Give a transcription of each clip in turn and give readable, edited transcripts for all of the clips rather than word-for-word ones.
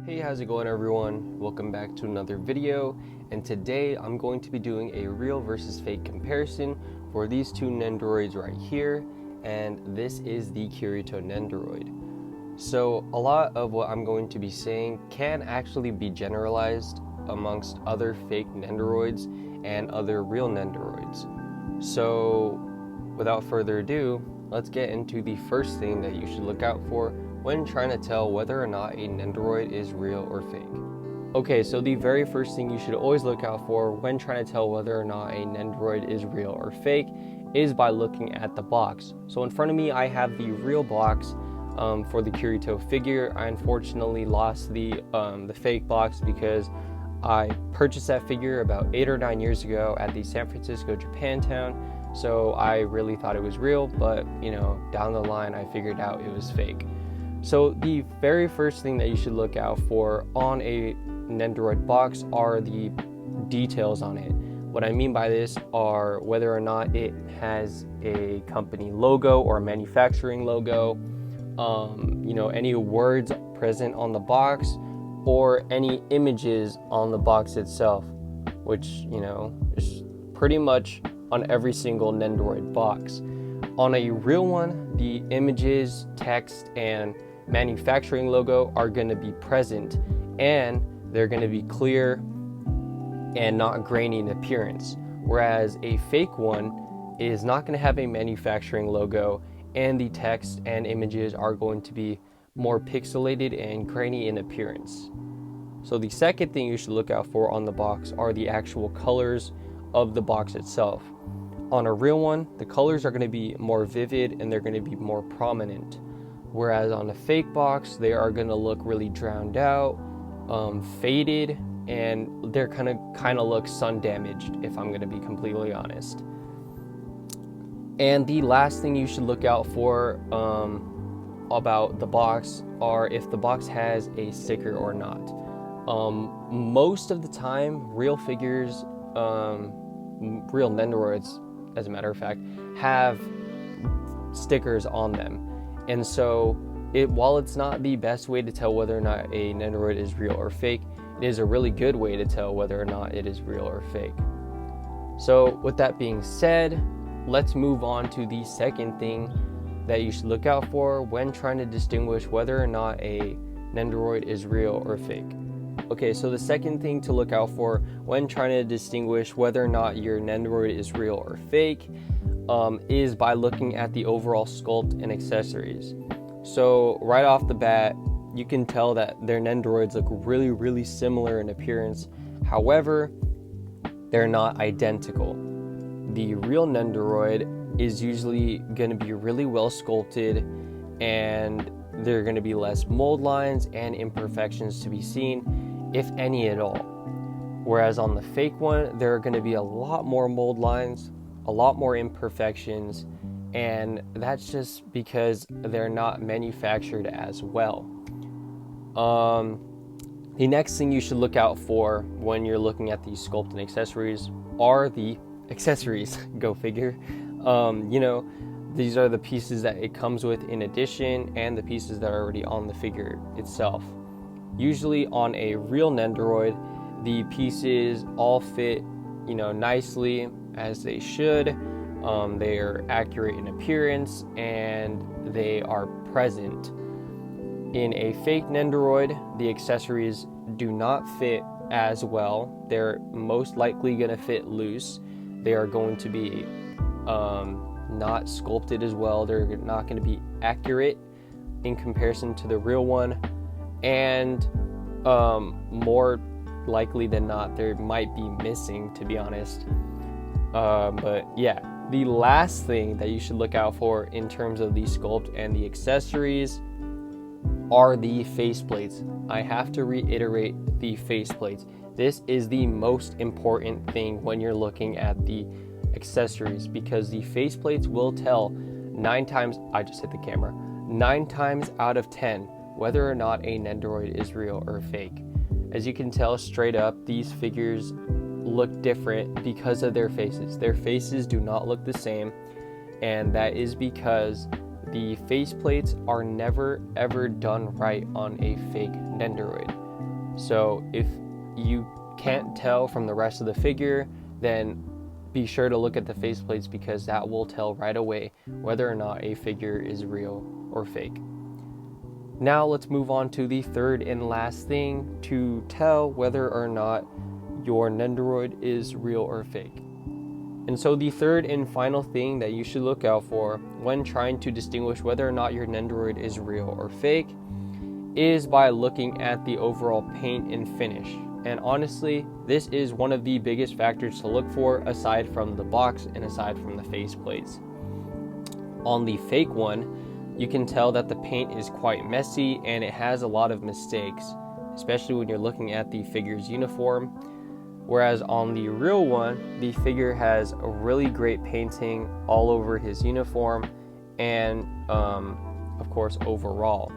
Hey, how's it going everyone? Welcome back to another video, and today I'm going to be doing a real versus fake comparison for these two Nendoroids right here, and this is the Kirito Nendoroid. So a lot of what I'm going to be saying can actually be generalized amongst other fake Nendoroids and other real Nendoroids. So without further ado, let's get into the first thing that you should look out for when trying to tell whether or not a Nendoroid is real or fake. Okay, so the very first thing you should always look out for when trying to tell whether or not a Nendoroid is real or fake is by looking at the box. So in front of me I have the real box for the Kirito figure. I unfortunately lost the fake box because I purchased that figure about 8 or 9 years ago at the San Francisco Japantown. So I really thought it was real, but down the line I figured out it was fake. So the very first thing that you should look out for on a Nendoroid box are the details on it. What I mean by this are whether or not it has a company logo or a manufacturing logo, any words present on the box, or any images on the box itself, which is pretty much on every single Nendoroid box. On a real one, the images, text, and manufacturing logo are going to be present, and they're going to be clear and not grainy in appearance, whereas a fake one is not going to have a manufacturing logo, and the text and images are going to be more pixelated and grainy in appearance. So the second thing you should look out for on the box are the actual colors of the box itself. On a real one, the colors are going to be more vivid and they're going to be more prominent. Whereas on a fake box, they are going to look really drowned out, faded, and they're kind of look sun damaged, if I'm going to be completely honest. And the last thing you should look out for about the box are if the box has a sticker or not. Most of the time, real figures, real Nendoroids, as a matter of fact, have stickers on them. And so while it's not the best way to tell whether or not a Nendoroid is real or fake, it is a really good way to tell whether or not it is real or fake. So with that being said, let's move on to the second thing that you should look out for when trying to distinguish whether or not a Nendoroid is real or fake. Okay, so the second thing to look out for when trying to distinguish whether or not your Nendoroid is real or fake is by looking at the overall sculpt and accessories. So right off the bat, you can tell that their Nendoroids look really, really similar in appearance. However, they're not identical. The real Nendoroid is usually going to be really well sculpted, and there are going to be less mold lines and imperfections to be seen, if any at all. Whereas on the fake one, there are going to be a lot more mold lines, a lot more imperfections, and that's just because they're not manufactured as well. The next thing you should look out for when you're looking at these sculpt and accessories are the accessories. Go figure. These are the pieces that it comes with in addition, and the pieces that are already on the figure itself. Usually on a real Nendoroid, the pieces all fit nicely as they should. They are accurate in appearance and they are present. In a fake Nendoroid, the accessories do not fit as well. They're most likely going to fit loose. They are going to be not sculpted as well. They're not going to be accurate in comparison to the real one, and more likely than not, there might be missing, to be honest. But yeah, the last thing that you should look out for in terms of the sculpt and the accessories are the faceplates. I have to reiterate the faceplates. This is the most important thing when you're looking at the accessories, because the faceplates will tell 9 times out of 10 whether or not a Nendoroid is real or fake. As you can tell straight up, these figures look different because of their faces. Their faces do not look the same, and that is because the faceplates are never ever done right on a fake Nendoroid. So if you can't tell from the rest of the figure, then be sure to look at the faceplates, because that will tell right away whether or not a figure is real or fake. Now let's move on to the third and last thing to tell whether or not your Nendoroid is real or fake. And so the third and final thing that you should look out for when trying to distinguish whether or not your Nendoroid is real or fake is by looking at the overall paint and finish. And honestly, this is one of the biggest factors to look for, aside from the box and aside from the faceplates. On the fake one, you can tell that the paint is quite messy and it has a lot of mistakes, especially when you're looking at the figure's uniform. Whereas on the real one, the figure has a really great painting all over his uniform and of course overall.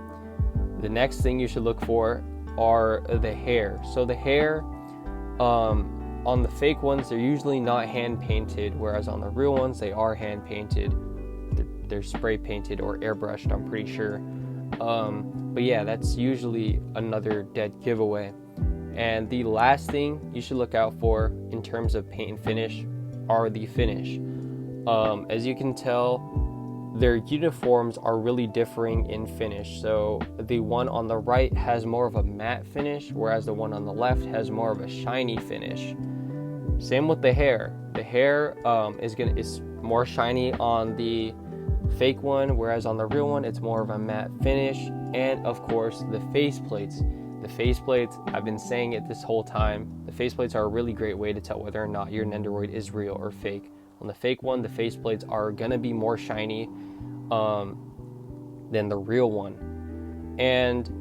The next thing you should look for are the hair. So the hair on the fake ones, they're usually not hand painted, whereas on the real ones they are hand painted. They're spray painted or airbrushed, I'm pretty sure. But yeah, that's usually another dead giveaway. And the last thing you should look out for in terms of paint and finish are the finish. As you can tell, their uniforms are really differing in finish. So the one on the right has more of a matte finish, whereas the one on the left has more of a shiny finish. Same with the hair. The hair is more shiny on the fake one, whereas on the real one it's more of a matte finish. And of course the faceplates. The faceplates, I've been saying it this whole time, the faceplates are a really great way to tell whether or not your Nendoroid is real or fake. On the fake one, the faceplates are gonna be more shiny than the real one. And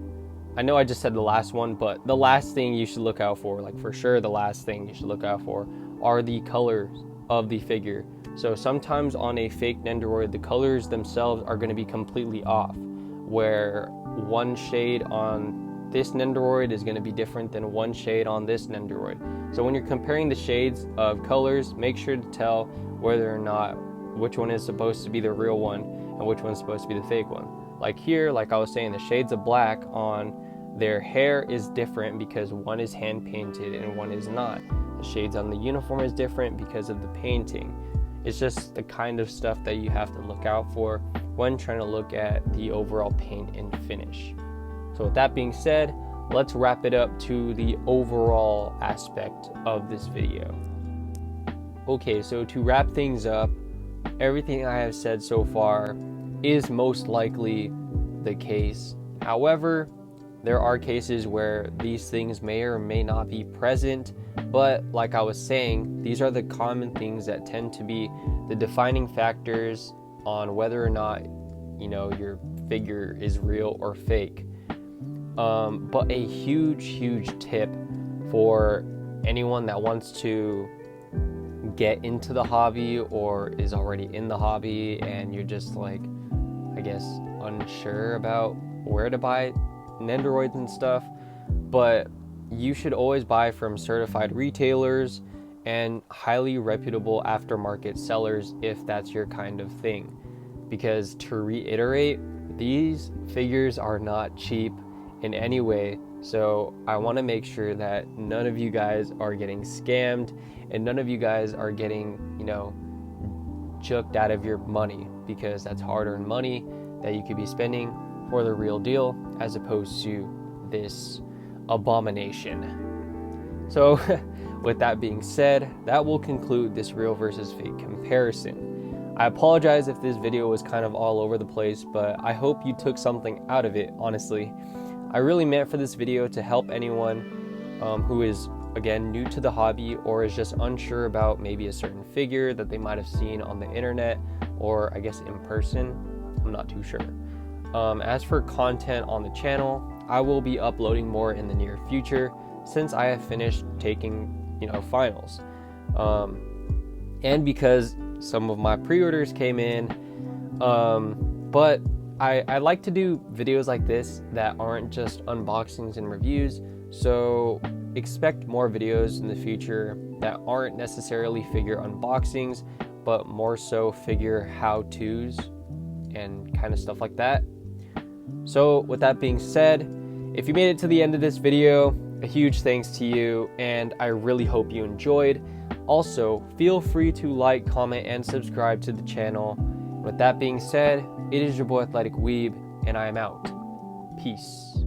I know I just said the last one, but the last thing you should look out for, like for sure the last thing you should look out for, are the colors of the figure. So sometimes on a fake Nendoroid, the colors themselves are gonna be completely off, where one shade on this Nendoroid is going to be different than one shade on this Nendoroid. So when you're comparing the shades of colors, make sure to tell whether or not which one is supposed to be the real one and which one's supposed to be the fake one. Like here, like I was saying, the shades of black on their hair is different because one is hand painted and one is not. The shades on the uniform is different because of the painting. It's just the kind of stuff that you have to look out for when trying to look at the overall paint and finish. So with that being said, let's wrap it up to the overall aspect of this video. Okay, so to wrap things up, everything I have said so far is most likely the case. However, there are cases where these things may or may not be present, but like I was saying, these are the common things that tend to be the defining factors on whether or not, your figure is real or fake. But a huge tip for anyone that wants to get into the hobby or is already in the hobby and you're just like, I guess, unsure about where to buy Nendoroids and stuff, but you should always buy from certified retailers and highly reputable aftermarket sellers if that's your kind of thing. Because to reiterate, these figures are not cheap in any way, so I want to make sure that none of you guys are getting scammed and none of you guys are getting juked out of your money, because that's hard-earned money that you could be spending for the real deal as opposed to this abomination. So with that being said, that will conclude this real versus fake comparison. I apologize if this video was kind of all over the place, but I hope you took something out of it, honestly. I really meant for this video to help anyone who is, again, new to the hobby or is just unsure about maybe a certain figure that they might have seen on the internet or I guess in person. I'm not too sure. As for content on the channel, I will be uploading more in the near future since I have finished taking, finals. And because some of my pre-orders came in, but I like to do videos like this that aren't just unboxings and reviews, so expect more videos in the future that aren't necessarily figure unboxings, but more so figure how-tos. and kind of stuff like that. So with that being said, if you made it to the end of this video, a huge thanks to you, and I really hope you enjoyed. Also, feel free to like, comment, and subscribe to the channel. With that being said, it is your boy Athletic Weeb, and I am out. Peace.